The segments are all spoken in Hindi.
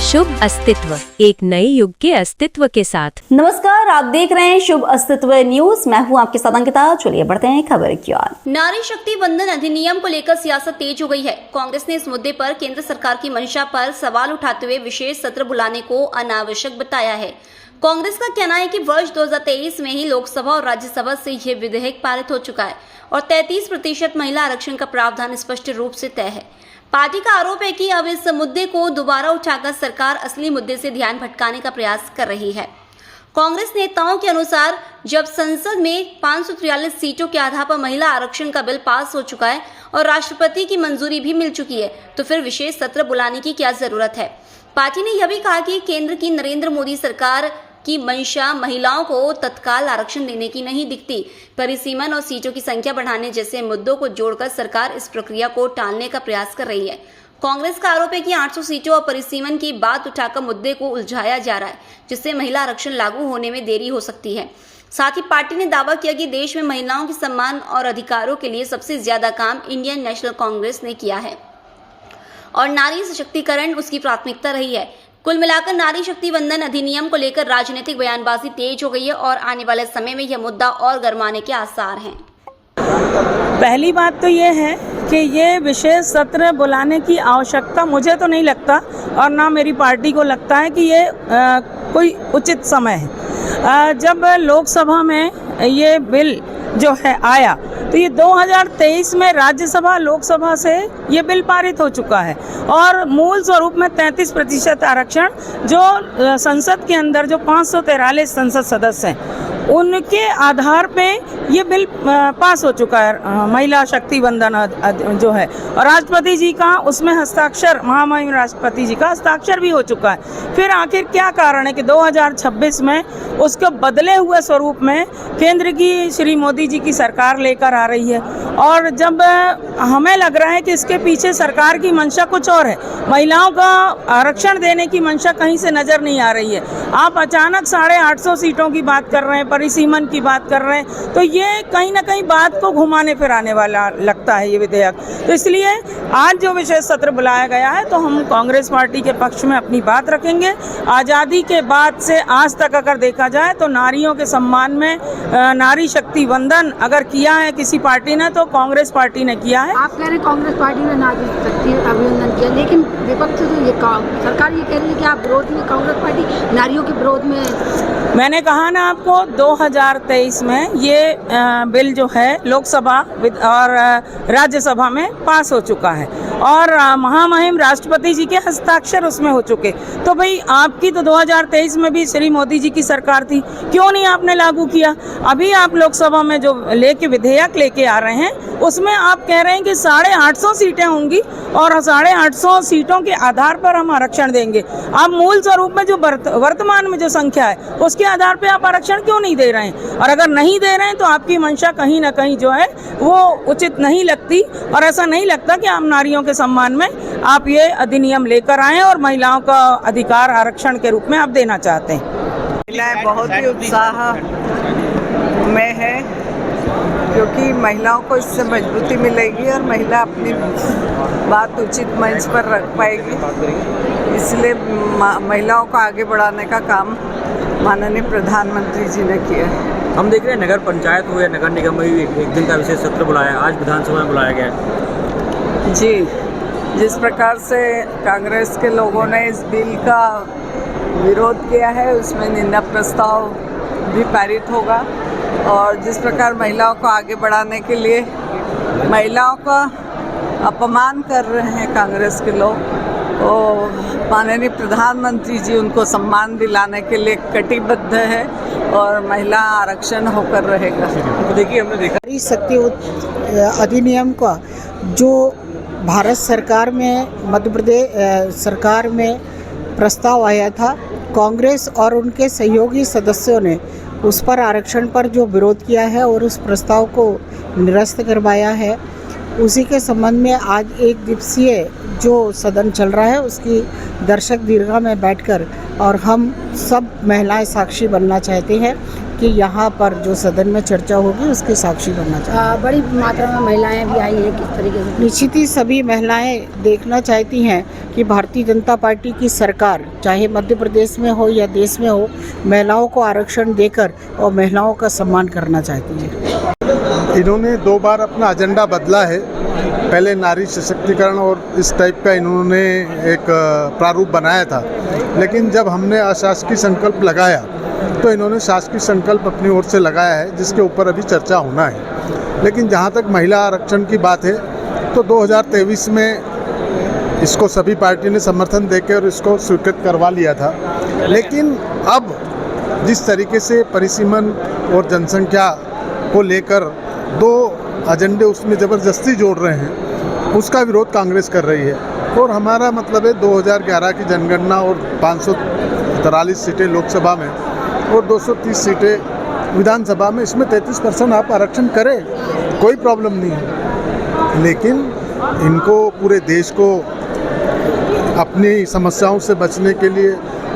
शुभ अस्तित्व, एक नए युग के अस्तित्व के साथ। नमस्कार, आप देख रहे हैं शुभ अस्तित्व न्यूज। मैं हूं आपके साथ अंकिता। चलिए बढ़ते हैं खबर की ओर। नारी शक्ति वंदन अधिनियम को लेकर सियासत तेज हो गई है। कांग्रेस ने इस मुद्दे पर केंद्र सरकार की मंशा पर सवाल उठाते हुए विशेष सत्र बुलाने को अनावश्यक बताया है। कांग्रेस का कहना है कि वर्ष 2023 में ही लोकसभा और राज्यसभा से यह विधेयक पारित हो चुका है और 33% महिला आरक्षण का प्रावधान स्पष्ट रूप से तय है। पार्टी का आरोप है कि अब इस मुद्दे को दोबारा उठाकर सरकार असली मुद्दे से ध्यान भटकाने का प्रयास कर रही है। कांग्रेस नेताओं के अनुसार जब संसद में 543 सीटों के आधार पर महिला आरक्षण का बिल पास हो चुका है और राष्ट्रपति की मंजूरी भी मिल चुकी है, तो फिर विशेष सत्र बुलाने की क्या जरूरत है। पार्टी ने यह भी कहा कि केंद्र की नरेंद्र मोदी सरकार की मंशा महिलाओं को तत्काल आरक्षण देने की नहीं दिखती। परिसीमन और सीटों की संख्या बढ़ाने जैसे मुद्दों को जोड़कर सरकार इस प्रक्रिया को टालने का प्रयास कर रही है। कांग्रेस का आरोप है कि 800 सीटों और परिसीमन की बात उठाकर मुद्दे को उलझाया जा रहा है, जिससे महिला आरक्षण लागू होने में देरी हो सकती है। साथ ही पार्टी ने दावा किया कि देश में महिलाओं के सम्मान और अधिकारों के लिए सबसे ज्यादा काम इंडियन नेशनल कांग्रेस ने किया है और नारी सशक्तिकरण उसकी प्राथमिकता रही है। कुल मिलाकर नारी शक्ति वंदन अधिनियम को लेकर राजनीतिक बयानबाजी तेज हो गई है और आने वाले समय में यह मुद्दा और गरमाने के आसार हैं। पहली बात तो ये है कि ये विशेष सत्र बुलाने की आवश्यकता मुझे तो नहीं लगता और ना मेरी पार्टी को लगता है कि ये कोई उचित समय है। जब लोकसभा में ये बिल जो है आया तो ये 2023 में राज्यसभा लोकसभा से ये बिल पारित हो चुका है और मूल स्वरूप में 33% आरक्षण जो संसद के अंदर जो 543 संसद सदस्य हैं उनके आधार पे ये बिल पास हो चुका है। महिला शक्ति वंदन जो है और राष्ट्रपति जी का उसमें हस्ताक्षर, महामहिम राष्ट्रपति जी का हस्ताक्षर भी हो चुका है। फिर आखिर क्या कारण है कि 2026 में उसके बदले हुए स्वरूप में केंद्र की श्री मोदी जी की सरकार लेकर आ रही है और जब हमें लग रहा है कि इसके पीछे सरकार की मंशा कुछ और है, महिलाओं का आरक्षण देने की मंशा कहीं से नजर नहीं आ रही है। आप अचानक 850 सीटों की बात कर रहे हैं, परिसीमन की बात कर रहे हैं, तो ये कहीं ना कहीं बात को घुमाने फिराने वाला लगता है ये विधेयक। तो इसलिए आज जो विशेष सत्र बुलाया गया है तो हम कांग्रेस पार्टी के पक्ष में अपनी बात रखेंगे। आज़ादी के बाद से आज तक अगर देखा जाए तो नारियों के सम्मान में नारी शक्ति वंदन अगर किया है किसी पार्टी ने तो कांग्रेस पार्टी ने किया है। आप कह रहे हैं कांग्रेस पार्टी ने नारी शक्ति अभिनंदन किया, लेकिन विपक्ष तो ये सरकार ये कह रही है कि आप विरोध में, कांग्रेस पार्टी नारियों के विरोध में। मैंने कहा ना आपको 2023 में ये बिल जो है लोकसभा और राज्यसभा में पास हो चुका है और महामहिम राष्ट्रपति जी के हस्ताक्षर उसमें हो चुके। तो भाई आपकी तो 2023 में भी श्री मोदी जी की सरकार थी, क्यों नहीं आपने लागू किया? अभी आप लोकसभा में जो विधेयक लेके आ रहे हैं उसमें आप कह रहे हैं कि 850 सीटें होंगी और 850 सीटों के आधार पर हम आरक्षण देंगे। आप मूल स्वरूप में जो वर्तमान में जो संख्या है उसके आधार पे आप आरक्षण क्यों नहीं दे रहे हैं? और अगर नहीं दे रहे हैं तो आपकी मंशा कहीं ना कहीं जो है वो उचित नहीं लगती और ऐसा नहीं लगता कि आप नारियों के सम्मान में आप ये अधिनियम लेकर आए और महिलाओं का अधिकार आरक्षण के रूप में आप देना चाहते हैं। महिलाएं बहुत ही उत्साह में है क्योंकि महिलाओं को इससे मजबूती मिलेगी और महिला अपनी बात उचित मंच पर रख पाएगी। इसलिए महिलाओं को आगे बढ़ाने का काम माननीय प्रधानमंत्री जी ने किया है। हम देख रहे हैं नगर पंचायत हो या नगर निगम में एक दिन का विशेष सत्र बुलाया, आज विधानसभा में बुलाया गया है। जी, जिस प्रकार से कांग्रेस के लोगों ने इस बिल का विरोध किया है उसमें निंदा प्रस्ताव भी पारित होगा और जिस प्रकार महिलाओं को आगे बढ़ाने के लिए महिलाओं का अपमान कर रहे हैं कांग्रेस के लोग, और माननीय प्रधानमंत्री जी उनको सम्मान दिलाने के लिए कटिबद्ध है और महिला आरक्षण होकर रहेगा। तो देखिए हमने देखा नारी शक्ति अधिनियम का जो भारत सरकार में, मध्य प्रदेश सरकार में प्रस्ताव आया था, कांग्रेस और उनके सहयोगी सदस्यों ने उस पर आरक्षण पर जो विरोध किया है और उस प्रस्ताव को निरस्त करवाया है, उसी के संबंध में आज एक दिवसीय जो सदन चल रहा है उसकी दर्शक दीर्घा में बैठकर और हम सब महिलाएं साक्षी बनना चाहते हैं कि यहाँ पर जो सदन में चर्चा होगी उसकी साक्षी बनना चाहिए। बड़ी मात्रा में महिलाएं भी आई हैं, किस तरीके से? निश्चित ही सभी महिलाएं देखना चाहती हैं कि भारतीय जनता पार्टी की सरकार चाहे मध्य प्रदेश में हो या देश में हो, महिलाओं को आरक्षण देकर और महिलाओं का सम्मान करना चाहती है। इन्होंने 2 बार अपना एजेंडा बदला है। पहले नारी सशक्तिकरण और इस टाइप का इन्होंने एक प्रारूप बनाया था, लेकिन जब हमने अशासकीय संकल्प लगाया तो इन्होंने शासकीय संकल्प अपनी ओर से लगाया है, जिसके ऊपर अभी चर्चा होना है। लेकिन जहाँ तक महिला आरक्षण की बात है तो 2023 में इसको सभी पार्टी ने समर्थन देकर और इसको स्वीकृत करवा लिया था। लेकिन अब जिस तरीके से परिसीमन और जनसंख्या को लेकर 2 एजेंडे उसमें ज़बरदस्ती जोड़ रहे हैं, उसका विरोध कांग्रेस कर रही है। और हमारा मतलब है 2011 की जनगणना और 543 सीटें लोकसभा में और 230 सीटें विधानसभा में, इसमें 33% आप आरक्षण करें, कोई प्रॉब्लम नहीं है। लेकिन इनको पूरे देश को अपनी समस्याओं से बचने के लिए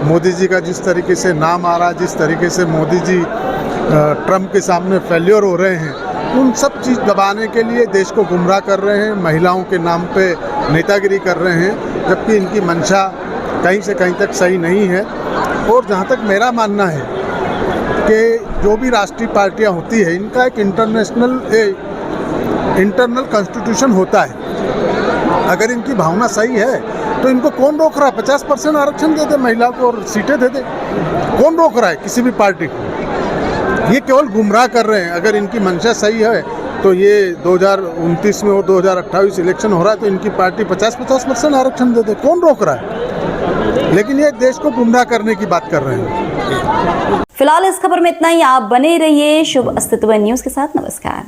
मोदी जी का जिस तरीके से नाम आ रहा, जिस तरीके से मोदी जी ट्रंप के सामने फेल्योर हो रहे हैं, उन सब चीज़ दबाने के लिए देश को गुमराह कर रहे हैं, महिलाओं के नाम पे नेतागिरी कर रहे हैं, जबकि इनकी मंशा कहीं से कहीं तक सही नहीं है। और जहाँ तक मेरा मानना है कि जो भी राष्ट्रीय पार्टियाँ होती है, इनका एक इंटरनल कॉन्स्टिट्यूशन होता है। अगर इनकी भावना सही है तो इनको कौन रोक रहा है? 50% आरक्षण दे दे महिला को और सीटें दे दे, कौन रोक रहा है किसी भी पार्टी को? ये केवल गुमराह कर रहे हैं। अगर इनकी मंशा सही है तो ये 2029 में और 2028 इलेक्शन हो रहा है तो इनकी पार्टी 50% आरक्षण दे दे, कौन रोक रहा है? लेकिन ये देश को गुमराह करने की बात कर रहे हैं। फिलहाल इस खबर में इतना ही। आप बने रहिए शुभ अस्तित्व न्यूज के साथ। नमस्कार।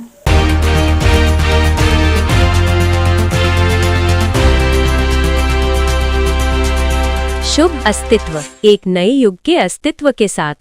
शुभ अस्तित्व, एक नए युग के अस्तित्व के साथ।